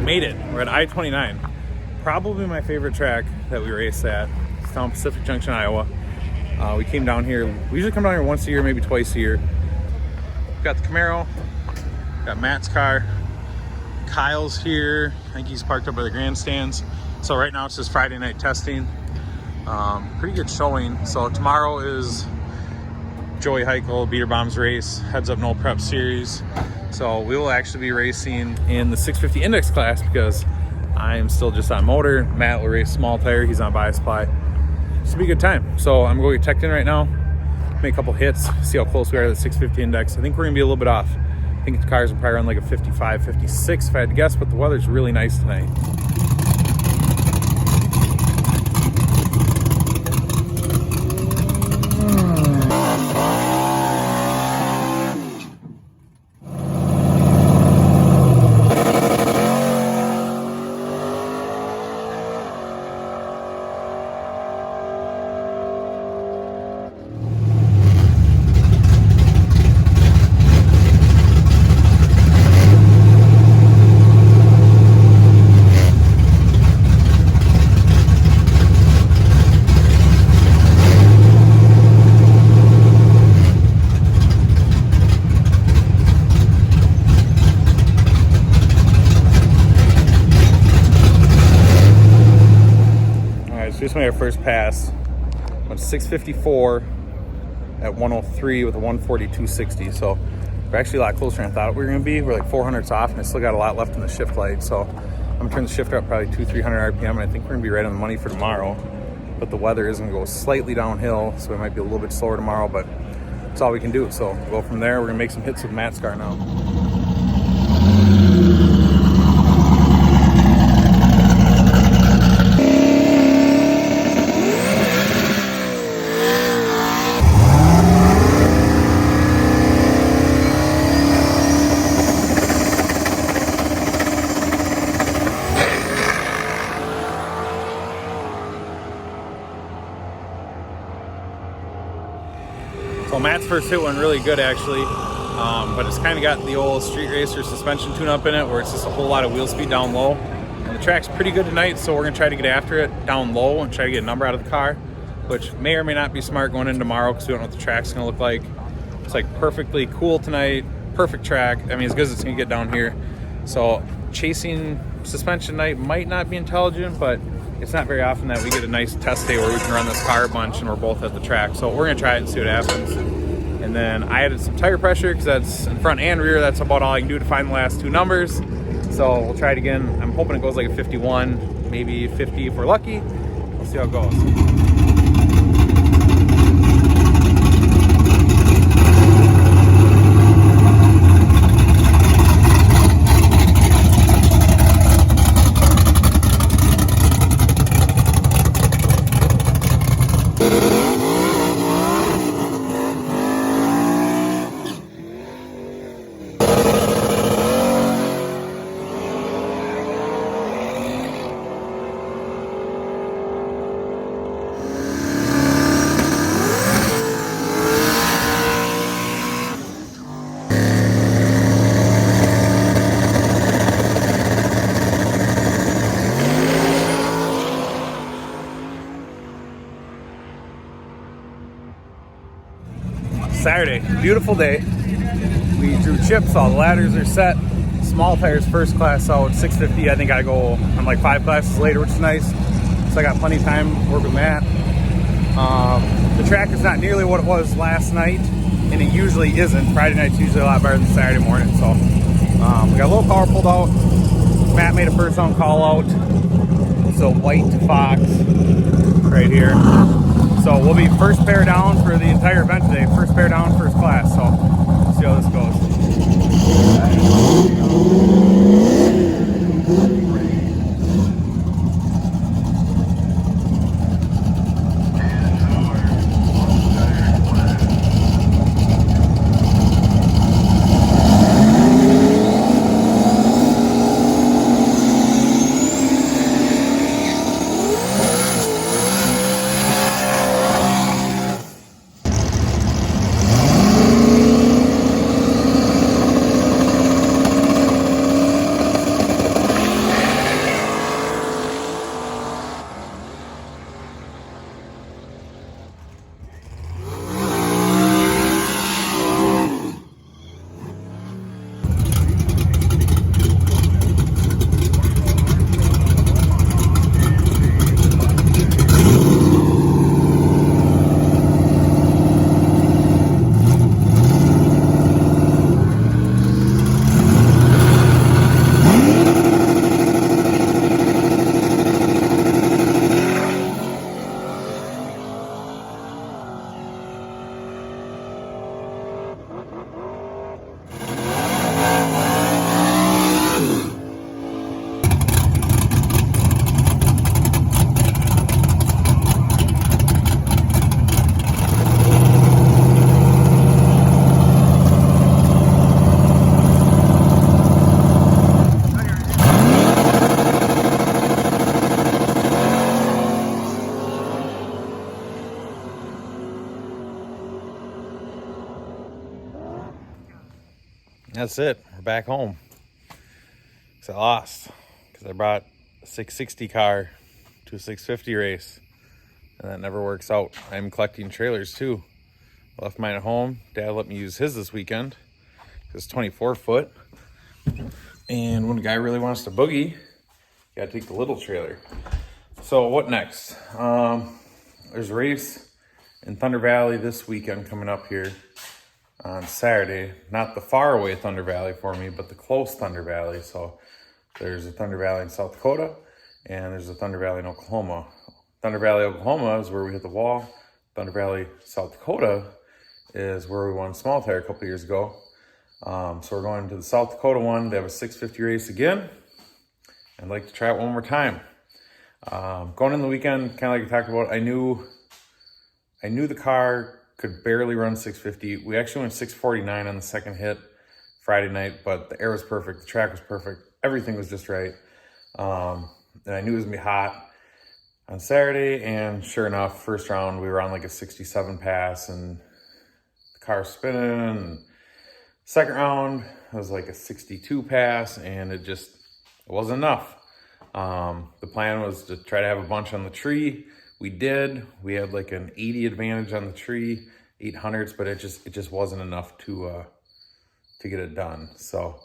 made it. We're at I29. Probably my favorite track that we race at. It's down Pacific Junction, Iowa. We came down here. We usually come down here once a year, maybe twice a year. Got the Camaro. Got Matt's car. Kyle's here. I think he's parked up by the grandstands. So right now it's just Friday night testing. Pretty good showing. So tomorrow is Joey Heichel Beater Bombs race, Heads Up No Prep series. So we will actually be racing in the 650 index class because I am still just on motor. Matt will race small tire. He's on bias ply. It's be a good time. So I'm going to get teched in right now, make a couple hits, see how close we are to the 650 index. I think we're going to be a little bit off. I think the cars will probably run like a 55, 56 if I had to guess, but the weather's really nice tonight. Just made our first pass. Went 654 at 103 with a 142.60. So we're actually a lot closer than I thought we were going to be. We're like 400s off, and I still got a lot left in the shift light. So I'm going to turn the shifter up probably 200-300 RPM, and I think we're going to be right on the money for tomorrow. But the weather is going to go slightly downhill, so it might be a little bit slower tomorrow, but that's all we can do. So we'll go from there. We're going to make some hits with Matt's car now. So Matt's first hit went really good actually, but it's kind of got the old street racer suspension tune-up in it where it's just a whole lot of wheel speed down low. And the track's pretty good tonight, so we're going to try to get after it down low and try to get a number out of the car, which may or may not be smart going in tomorrow because we don't know what the track's going to look like. It's like perfectly cool tonight, perfect track. I mean, as good as it's going to get down here. So chasing suspension night might not be intelligent, but it's not very often that we get a nice test day where we can run this car a bunch and we're both at the track. So we're going to try it and see what happens. And then I added some tire pressure because that's in front and rear. That's about all I can do to find the last two numbers. So we'll try it again. I'm hoping it goes like a 51, maybe 50 if we're lucky. We'll see how it goes. Saturday, beautiful day. We drew chips, all the ladders are set. Small tires first class out, 650. I think I go, I'm like 5 classes later, which is nice. So I got plenty of time to work with Matt. The track is not nearly what it was last night, and it usually isn't. Friday night's usually a lot better than Saturday morning. So we got a little power pulled out. Matt made a first down call out. So white Fox right here. So we'll be first pair down for the entire event today. First pair down, first class. So we'll see how this goes. that's it. We're back home. So I lost because I brought a 660 car to a 650 race, and that never works out. I'm collecting trailers too. I left mine at home. Dad let me use his this weekend. It's 24 foot. And when a guy really wants to boogie, you gotta take the little trailer. So what next? There's a race in Thunder Valley this weekend coming up here on Saturday. Not the far away Thunder Valley for me, but the close Thunder Valley. So there's a Thunder Valley in South Dakota, and there's a Thunder Valley in Oklahoma. Thunder Valley, Oklahoma is where we hit the wall. Thunder Valley, South Dakota is where we won small tire a couple years ago. So we're going to the South Dakota one. They have a 650 race again. I'd like to try it one more time. Going in the weekend, kind of like I talked about, I knew the car could barely run 650. We actually went 649 on the second hit Friday night, but the air was perfect. The track was perfect. Everything was just right. And I knew it was gonna be hot on Saturday, and sure enough, first round, we were on like a 67 pass, and the car was spinning, and second round, it was like a 62 pass, and it wasn't enough. The plan was to try to have a bunch on the tree. We did. We had like an 80 advantage on the tree, 800s, but it just wasn't enough to get it done. So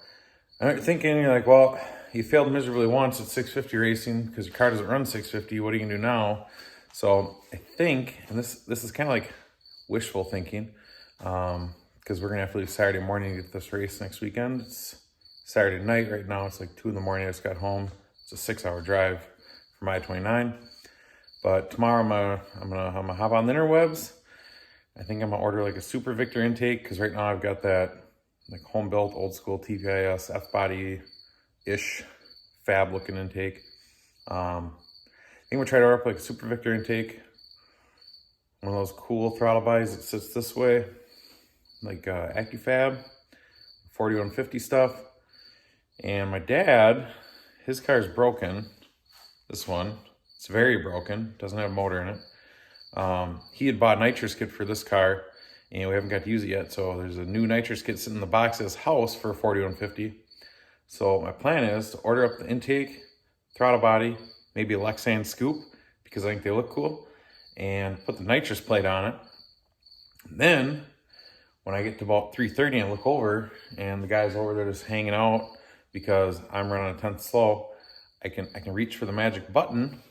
I'm thinking, you're like, well, you failed miserably once at 650 racing because your car doesn't run 650. What are you gonna do now? So I think, and this is kind of like wishful thinking, because we're gonna have to leave Saturday morning to get this race next weekend. It's Saturday night right now. It's like 2 in the morning. I just got home. It's a 6-hour drive from I29. But tomorrow I'm gonna hop on the interwebs. I think I'm gonna order like a Super Victor intake, because right now I've got that like home built old school TPIS F-body-ish fab looking intake. I think we'll try to order up like a Super Victor intake. One of those cool throttle bodies that sits this way, like AccuFab, 4150 stuff. And my dad, his car is broken. This one, it's very broken, doesn't have a motor in it. He had bought a nitrous kit for this car, and we haven't got to use it yet. So there's a new nitrous kit sitting in the box at his house for 4150. So my plan is to order up the intake, throttle body, maybe a Lexan scoop, because I think they look cool, and put the nitrous plate on it. And then when I get to about 3:30 and look over, and the guy's over there just hanging out because I'm running a 10th slow, I can reach for the magic button,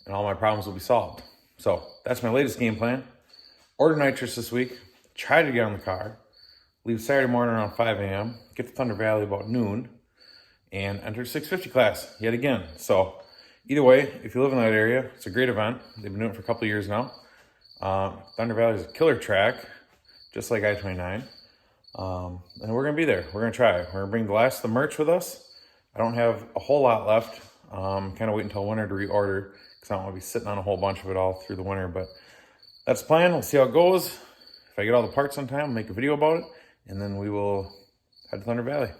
and all my problems will be solved. So that's my latest game plan. Order nitrous this week, try to get on the car, leave Saturday morning around 5 a.m., get to Thunder Valley about noon, and enter 650 class yet again. So either way, if you live in that area, it's a great event. They've been doing it for a couple of years now. Thunder Valley is a killer track, just like I-29. And we're gonna be there. We're gonna try. We're gonna bring the last of the merch with us. I don't have a whole lot left. Kind of wait until winter to reorder, because I don't want to be sitting on a whole bunch of it all through the winter. But that's the plan. We'll see how it goes. If I get all the parts on time, I'll make a video about it, and then we will head to Thunder Valley.